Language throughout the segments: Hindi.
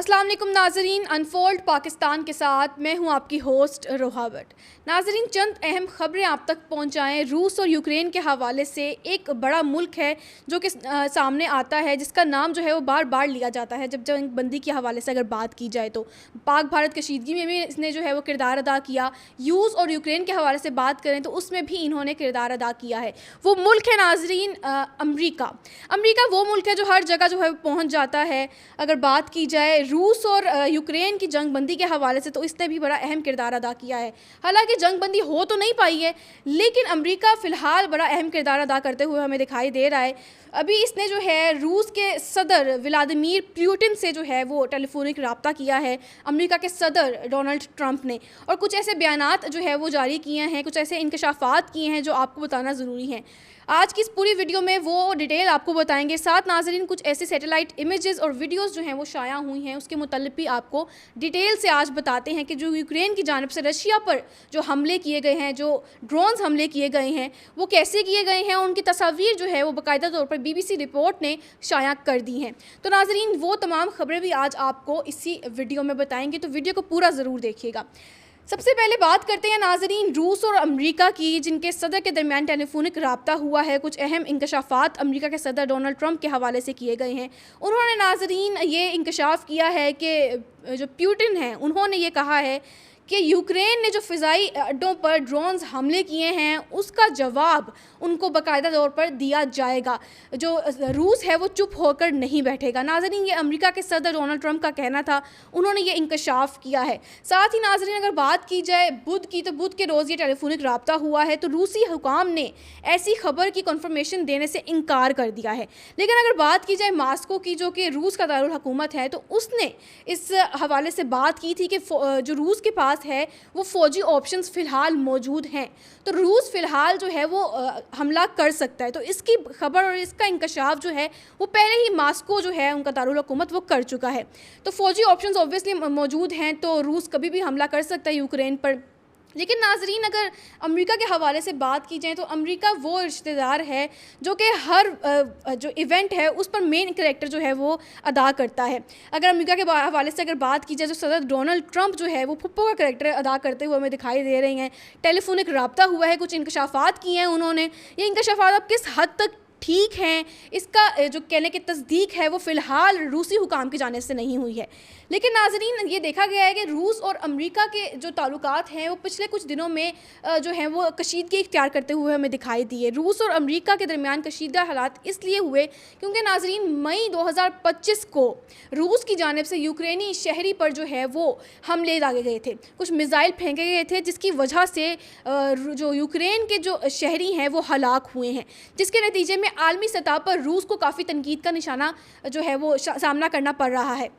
अस्सलाम वालेकुम नाजरीन, अनफोल्ड पाकिस्तान के साथ मैं हूं आपकी होस्ट रोहा भट्ट। नाजरीन, चंद अहम खबरें आप तक पहुंचाएं। रूस और यूक्रेन के हवाले से एक बड़ा मुल्क है जो कि सामने आता है, जिसका नाम जो है वो बार बार लिया जाता है जब जंग बंदी के हवाले से अगर बात की जाए तो। पाक भारत कशीदगी में भी इसने जो है वो किरदार अदा किया। रूस और यूक्रेन के हवाले से बात करें तो उसमें भी इन्होंने किरदार अदा किया है। वो मुल्क है नाजरीन अमरीका। अमरीका वो मुल्क है जो हर जगह जो है पहुँच जाता है। अगर बात की जाए रूस और यूक्रेन की जंग बंदी के हवाले से तो इसने भी बड़ा अहम किरदार अदा किया है। हालांकि जंग बंदी हो तो नहीं पाई है, लेकिन अमेरिका फ़िलहाल बड़ा अहम किरदार अदा करते हुए हमें दिखाई दे रहा है। अभी इसने जो है रूस के सदर व्लादिमीर पुतिन से जो है वो टेलीफोनिक रब्ता किया है, अमेरिका के सदर डोनाल्ड ट्रंप ने, और कुछ ऐसे बयानात जो है वो जारी किए हैं, कुछ ऐसे इंकशाफात किए हैं जो आपको बताना ज़रूरी है। आज की इस पूरी वीडियो में वो डिटेल आपको बताएंगे। साथ नाजरीन कुछ ऐसे सैटेलाइट इमेजेस और वीडियोस जो हैं वो शाया हुई हैं, उसके मुतल्लिक़ भी आपको डिटेल से आज बताते हैं कि जो यूक्रेन की जानिब से रशिया पर जो हमले किए गए हैं, जो ड्रोन्स हमले किए गए हैं, वो कैसे किए गए हैं। उनकी तस्वीर जो है वो बाकायदा तौर पर BBC रिपोर्ट ने शाया कर दी हैं। तो नाजरीन वो तमाम खबरें भी आज आपको इसी वीडियो में बताएंगे, तो वीडियो को पूरा ज़रूर देखिएगा। सबसे पहले बात करते हैं नाजरीन रूस और अमेरिका की, जिनके सदर के दरमियान टेलीफोनिक रब्ता हुआ है। कुछ अहम इंकशाफात अमेरिका के सदर डोनाल्ड ट्रंप के हवाले से किए गए हैं। उन्होंने नाजरीन ये इंकशाफ किया है कि जो पुतिन हैं उन्होंने ये कहा है कि यूक्रेन ने जो फ़िज़ाई अड्डों पर ड्रोन्स हमले किए हैं उसका जवाब उनको बाकायदा तौर पर दिया जाएगा। जो रूस है वो चुप होकर नहीं बैठेगा। नाज़रीन ये अमेरिका के सदर डोनाल्ड ट्रंप का कहना था, उन्होंने ये इंकशाफ किया है। साथ ही नाज़रीन अगर बात की जाए बुध की, तो बुध के रोज़ ये टेलीफोनिक रब्ता हुआ है, तो रूसी हुकाम ने ऐसी खबर की कन्फर्मेशन देने से इनकार कर दिया है। लेकिन अगर बात की जाए मास्को की, जो कि रूस का दारुल हुकूमत है, तो उसने इस हवाले से बात की थी कि जो रूस के पास है वो फौजी ऑप्शंस फ़िलहाल मौजूद हैं, तो रूस फ़िलहाल जो है वो हमला कर सकता है। तो इसकी खबर और इसका इंकशाफ जो है वो पहले ही मास्को जो है उनका दारुल हुकूमत वो कर चुका है। तो फौजी ऑप्शंस ऑब्वियसली मौजूद हैं, तो रूस कभी भी हमला कर सकता है यूक्रेन पर। लेकिन नाजरीन अगर अमेरिका के हवाले से बात की जाए तो अमेरिका वो रिश्तेदार है जो कि हर जो इवेंट है उस पर मेन करैक्टर जो है वो अदा करता है। अगर अमेरिका के हवाले से अगर बात की जाए तो सदर डोनाल्ड ट्रंप जो है वो फुप्पो का करैक्टर अदा करते हुए हमें दिखाई दे रहे हैं। टेलीफोनिक रब्ता हुआ है, कुछ इंकशाफात किए हैं उन्होंने। ये इंकशाफात अब किस हद तक ठीक हैं, इसका जो कहने की तस्दीक है वो फ़िलहाल रूसी हुकाम की जानिब से नहीं हुई है। लेकिन नाजरीन ये देखा गया है कि रूस और अमेरिका के जो ताल्लुकात हैं वो पिछले कुछ दिनों में जो हैं वो कशीदगी इख्तियार करते हुए हमें दिखाई दिए। रूस और अमेरिका के दरमियान कशीदा हालात इसलिए हुए क्योंकि नाजरीन मई 2025 को रूस की जानिब से यूक्रेनी शहरी पर जो है वो हमले दागे गए थे, कुछ मिज़ाइल फेंके गए थे, जिसकी वजह से जो यूक्रेन के जो शहरी हैं वो हलाक हुए हैं, जिसके नतीजे में आलमी सतह पर रूस को काफ़ी तनकीद का निशाना जो है वो सामना करना पड़ रहा है।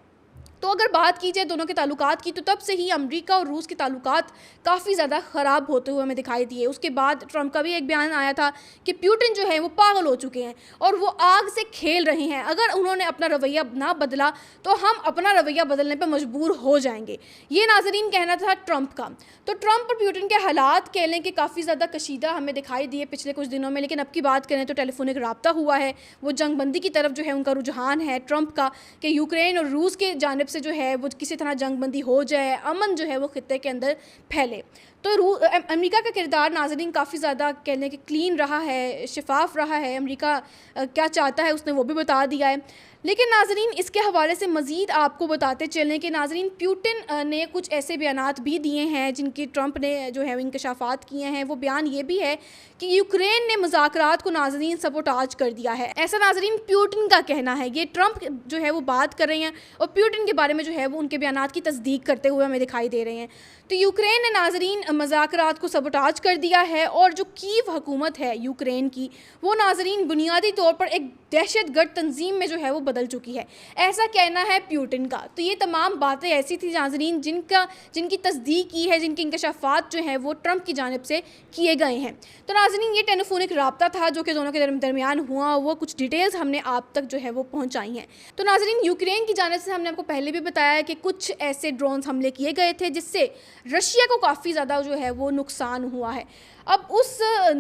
तो अगर बात की जाए दोनों के ताल्लुकात की, तो तब से ही अमेरिका और रूस के ताल्लुकात काफ़ी ज़्यादा ख़राब होते हुए हमें दिखाई दिए। उसके बाद ट्रंप का भी एक बयान आया था कि पुतिन जो है वो पागल हो चुके हैं और वो आग से खेल रहे हैं। अगर उन्होंने अपना रवैया ना बदला तो हम अपना रवैया बदलने पर मजबूर हो जाएंगे, ये नाजरीन कहना था ट्रंप का। तो ट्रंप और पुतिन के हालात कह लें कि काफ़ी ज़्यादा कशीदा हमें दिखाई दिए पिछले कुछ दिनों में। लेकिन अब की बात करें तो टेलीफोनिक रब्ता हुआ है, वो जंग बंदी की तरफ जो है उनका रुझान है ट्रंप का कि यूक्रेन और रूस के जानिब से जो है वो किसी तरह जंग बंदी हो जाए, अमन जो है वो खित्ते के अंदर फैले। तो अमेरिका का किरदार नाज़रीन काफ़ी ज़्यादा कहने कि क्लीन रहा है, शफाफ रहा है। अमेरिका क्या चाहता है उसने वो भी बता दिया है। लेकिन नाजरीन इसके हवाले से मज़ीद आपको बताते चलें कि नाजरीन पुतिन ने कुछ ऐसे बयानात भी दिए हैं जिनकी ट्रंप ने जो है इंकशाफात किए हैं। वो बयान ये भी है कि यूक्रेन ने मुज़ाकरात को नाजरीन सबोटाज कर दिया है, ऐसा नाजरीन पुतिन का कहना है। ये ट्रंप जो है वो बात कर रहे हैं और पुतिन के बारे में जो है वो उनके बयानात की तस्दीक करते हुए हमें दिखाई दे रहे हैं। तो यूक्रेन ने नाजरीन मुज़ाकरात को सबोटाज कर दिया है और जो कीव हुकूमत है यूक्रेन की, वो नाजरीन बुनियादी तौर पर एक दहशतगर्द तंजीम में जो है वो बदल चुकी है, ऐसा कहना है पुतिन का। तो ये तमाम बातें ऐसी थी नाजरीन जिनकी तस्दीक की है, जिनके इंकशाफात जो हैं वो ट्रंप की जानिब से किए गए हैं। तो नाजरीन ये टेलीफोनिक रब्ता था जो कि दोनों के दरमियान हुआ, वो कुछ डिटेल्स हमने आप तक जो है वो पहुँचाई हैं। तो नाजरीन यूक्रेन की जानिब से हमने आपको पहले भी बताया कि कुछ ऐसे ड्रोन्स हमले किए गए थे जिससे रशिया को काफ़ी ज़्यादा जो है वो नुकसान हुआ है। अब उस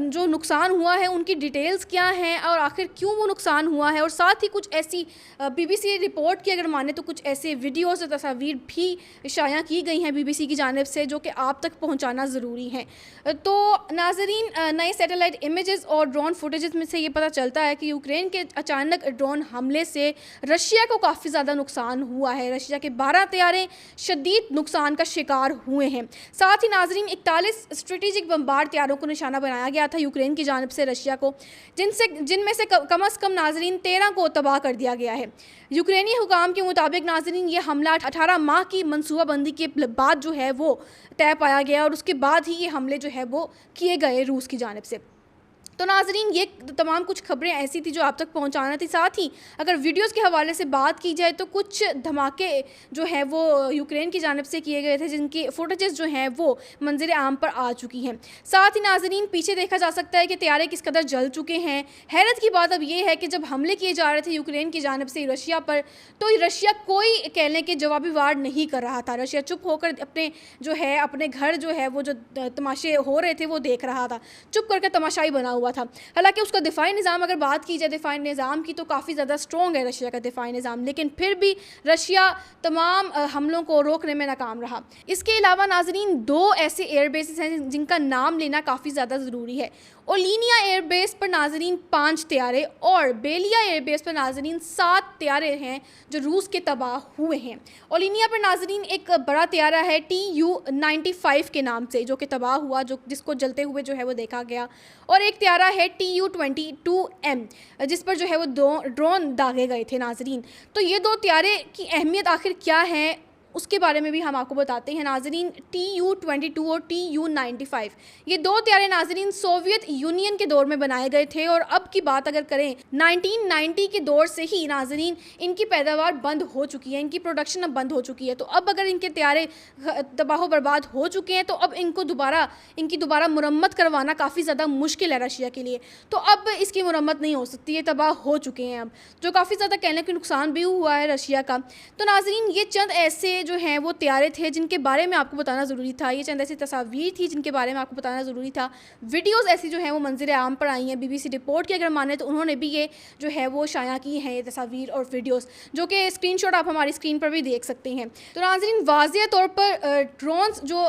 जो नुकसान हुआ है उनकी डिटेल्स क्या हैं और आखिर क्यों वो नुकसान हुआ है, और साथ ही कुछ ऐसी बीबीसी रिपोर्ट की अगर माने तो कुछ ऐसे वीडियोस और तस्वीर भी शाया की गई हैं बीबीसी की जानिब से जो कि आप तक पहुंचाना ज़रूरी है। तो नाजरीन, नए सैटेलाइट इमेजेस और ड्रोन फुटेजेस में से ये पता चलता है कि यूक्रेन के अचानक ड्रोन हमले से रशिया को काफ़ी ज़्यादा नुकसान हुआ है। रशिया के 12 तैयारे शदीद नुकसान का शिकार हुए हैं। साथ ही नाजरीन 41 स्ट्रेटेजिक बमबार तैयारों को निशाना बनाया गया था यूक्रेन की जानिब से रशिया को, जिनमें से कम अज़ कम नाजरीन 13 को तबाह कर दिया गया है। यूक्रेनी हुकाम के मुताबिक नाजरीन ये हमला 18 माह की मनसूबाबंदी के बाद जो है वो तय पाया गया और उसके बाद ही ये हमले जो है वो किए गए रूस की जानिब से। तो नाजरीन, ये तमाम कुछ खबरें ऐसी थी जो आप तक पहुंचाना थी। साथ ही अगर वीडियोस के हवाले से बात की जाए तो कुछ धमाके जो है वो यूक्रेन की जानिब से किए गए थे जिनकी फुटेजेस जो हैं वो मंजर आम पर आ चुकी हैं। साथ ही नाजरीन, पीछे देखा जा सकता है कि तैयारे किस कदर जल चुके हैं। हैरत की बात अब ये है कि जब हमले किए जा रहे थे यूक्रेन की जानिब से रशिया पर, तो रशिया कोई कहने के जवाबी वार नहीं कर रहा था। रशिया चुप होकर अपने घर जो है वो जो तमाशे हो रहे थे वो देख रहा था, चुप करके तमाशाई बना हुआ था। हालांकि उसका दिफाई निज़ाम, अगर बात की जाए दिफाई निज़ाम की, तो काफ़ी ज़्यादा स्ट्रॉन्ग है रशिया का दिफाई निज़ाम, लेकिन फिर भी रशिया तमाम हमलों को रोकने में नाकाम रहा। इसके अलावा नाजरीन 2 ऐसे एयरबेसेस हैं जिनका नाम लेना काफ़ी ज़्यादा ज़रूरी है। ओलिनिया एयरबेस पर नाजरीन 5 तैयारे और बेलिया एयरबेस पर नाजरीन 7 तैयारे हैं जो रूस के तबाह हुए हैं। ओलिनिया पर नाजरीन एक बड़ा तैयारा है TU-95 के नाम से जो कि तबाह हुआ, जिसको जलते हुए जो है वो देखा गया, और एक तैयारा है TU-22M जिस पर जो है वो 2 ड्रोन दागे गए थे नाजरीन। तो ये 2 तैयारे की अहमियत आखिर क्या है उसके बारे में भी हम आपको बताते हैं नाजरीन। TU-22 और TU-95 ये 2 तैयारे नाजरीन सोवियत यूनियन के दौर में बनाए गए थे, और अब की बात अगर करें 1990 के दौर से ही नाजरीन इनकी पैदावार बंद हो चुकी है, इनकी प्रोडक्शन अब बंद हो चुकी है। तो अब अगर इनके तैयारे तबाह बर्बाद हो चुके हैं तो अब इनकी दोबारा मुरम्मत करवाना काफ़ी ज़्यादा मुश्किल है रशिया के लिए। तो अब इसकी मुरम्मत नहीं हो सकती, ये तबाह हो चुके हैं अब, जो काफ़ी ज़्यादा कहने के नुकसान भी हुआ है रशिया का। तो नाजरीन, ये चंद ऐसे जो हैं वो तैयारे थे जिनके बारे में आपको बताना ज़रूरी था। ये चंद ऐसी तस्वीर थी जिनके बारे में आपको बताना ज़रूरी था। वीडियोस ऐसी जो हैं वो मंजर आम पर आई हैं। बीबीसी रिपोर्ट की अगर माने तो उन्होंने भी ये जो है वो शाया की हैं ये तस्वीर और वीडियोस, जो कि स्क्रीनशॉट आप हमारी स्क्रीन पर भी देख सकते हैं। तो नाज़रीन, वाज़ेह तौर पर ड्रोन्स जो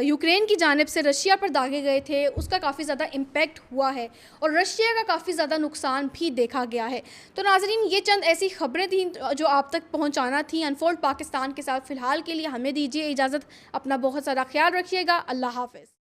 यूक्रेन की जानिब से रशिया पर दागे गए थे उसका काफ़ी ज़्यादा इम्पैक्ट हुआ है और रशिया का काफ़ी ज़्यादा नुकसान भी देखा गया है। तो नाज़रीन, ये चंद ऐसी खबरें थी जो आप तक पहुँचाना थी अनफोल्ड पाकिस्तान के साथ। फ़िलहाल के लिए हमें दीजिए इजाज़त। अपना बहुत सारा ख्याल रखिएगा। अल्लाह हाफ़िज़।